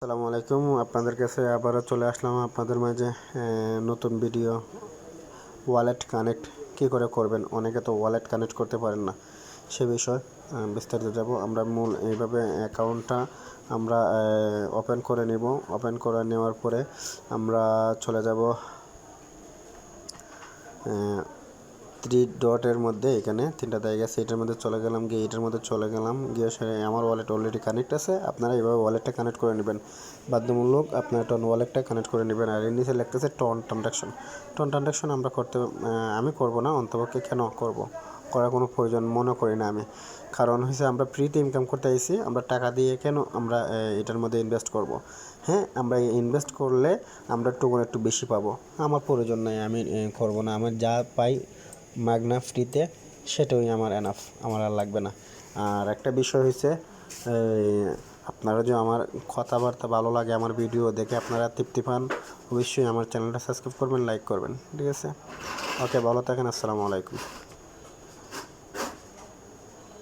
আসসালামু আলাইকুম। আপনাদের কাছে আবারও চলে আসলাম আপনাদের মাঝে নতুন ভিডিও। ওয়ালেট কানেক্ট কী করে করবেন, অনেকে তো ওয়ালেট কানেক্ট করতে পারেন না, সে বিষয় বিস্তারিত যাব। আমরা মূল এইভাবে অ্যাকাউন্টটা আমরা ওপেন করে নেব। ওপেন করে নেওয়ার পরে আমরা চলে যাব থ্রি ডটের মধ্যে, এখানে তিনটা জায়গা আছে, এটার মধ্যে চলে গেলাম, গিয়ে এটার মধ্যে চলে গেলাম, গিয়ে আমার ওয়ালেট অলরেডি কানেক্ট আছে। আপনারা এইভাবে ওয়ালেটটা কানেক্ট করে নেবেন, বাধ্যতামূলক আপনার টন ওয়ালেটটা কানেক্ট করে নেবেন। আর এর নিচে লিখতেছে টন ট্রানজাকশন আমরা আমি করব না, অন্তপক্ষে কেন করব, করার কোনো প্রয়োজন মনে করি না আমি। কারণ হচ্ছে আমরা ফ্রিতে ইনকাম করতে আইছি, আমরা টাকা দিয়ে কেন আমরা এটার মধ্যে ইনভেস্ট করব। হ্যাঁ, আমরা ইনভেস্ট করলে আমরা একটু বেশি পাবো, আমার প্রয়োজন নাই, আমি করব না। আমার যা পাই মাগনা ফ্রিতে, সেটাই আমার এনাফ, আমার আর লাগবে না। আর একটা বিষয় হচ্ছে, আপনারা যে আমার কথাবার্তা ভালো লাগে, আমার ভিডিও দেখে আপনারা তৃপ্তি পান, অবশ্যই আমার চ্যানেলটা সাবস্ক্রাইব করবেন, লাইক করবেন, ঠিক আছে? ওকে, ভালো থাকেন, আসসালামু আলাইকুম।